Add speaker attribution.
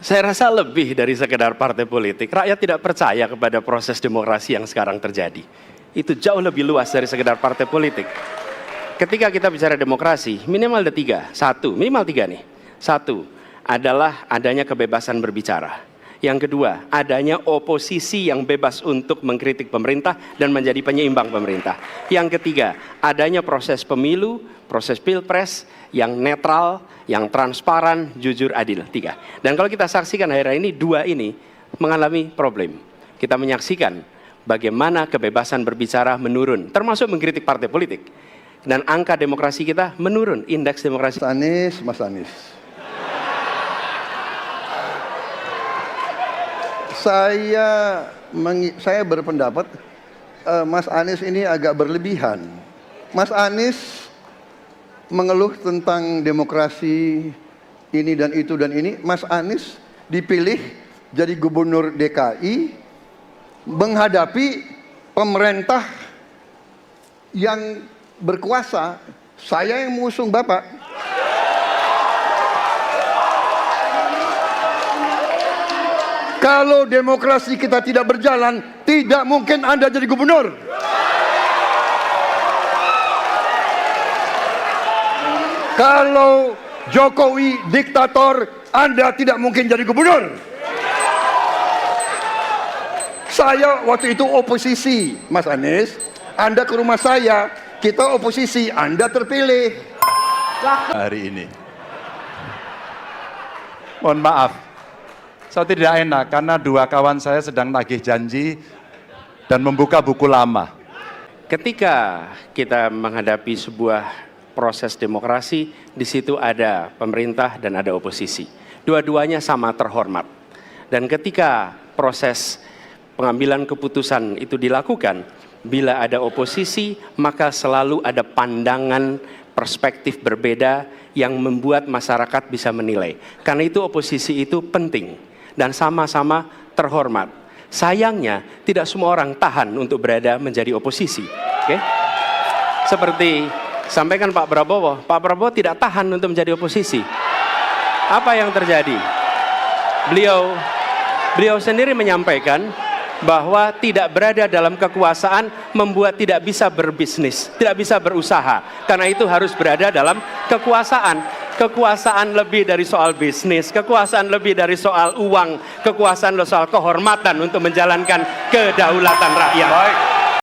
Speaker 1: Saya rasa lebih dari sekedar partai politik. Rakyat tidak percaya kepada proses demokrasi yang sekarang terjadi. Itu jauh lebih luas dari sekedar partai politik. Ketika kita bicara demokrasi, minimal ada tiga. Satu, minimal tiga nih. Satu, adalah adanya kebebasan berbicara. Yang kedua, adanya oposisi yang bebas untuk mengkritik pemerintah dan menjadi penyeimbang pemerintah. Yang ketiga, adanya proses pemilu, proses pilpres yang netral, yang transparan, jujur, adil. Tiga. Dan kalau kita saksikan akhir-akhir ini, dua ini mengalami problem. Kita menyaksikan bagaimana kebebasan berbicara menurun, termasuk mengkritik partai politik. Dan angka demokrasi kita menurun, indeks demokrasi.
Speaker 2: Mas Anies. Saya berpendapat Mas Anies ini agak berlebihan. Mas Anies mengeluh tentang demokrasi ini dan itu dan ini. Mas Anies dipilih jadi gubernur DKI menghadapi pemerintah yang berkuasa. Saya yang mengusung Bapak. Kalau demokrasi kita tidak berjalan, tidak mungkin Anda jadi gubernur. Kalau Jokowi diktator, Anda tidak mungkin jadi gubernur. Saya waktu itu oposisi, Mas Anies. Anda ke rumah saya, kita oposisi, Anda terpilih.
Speaker 3: Hari ini. Mohon maaf, saya tidak enak karena dua kawan saya sedang nagih janji dan membuka buku lama.
Speaker 1: Ketika kita menghadapi sebuah proses demokrasi, di situ ada pemerintah dan ada oposisi. Dua-duanya sama terhormat. Dan ketika proses pengambilan keputusan itu dilakukan, bila ada oposisi, maka selalu ada pandangan perspektif berbeda yang membuat masyarakat bisa menilai. Karena itu oposisi itu penting dan sama-sama terhormat. Sayangnya tidak semua orang tahan untuk berada menjadi oposisi. Oke? Seperti sampaikan Pak Prabowo tidak tahan untuk menjadi oposisi. Apa yang terjadi? Beliau sendiri menyampaikan bahwa tidak berada dalam kekuasaan membuat tidak bisa berbisnis, tidak bisa berusaha. Karena itu harus berada dalam kekuasaan. Kekuasaan lebih dari soal bisnis, kekuasaan lebih dari soal uang, kekuasaan soal kehormatan untuk menjalankan kedaulatan rakyat. Baik.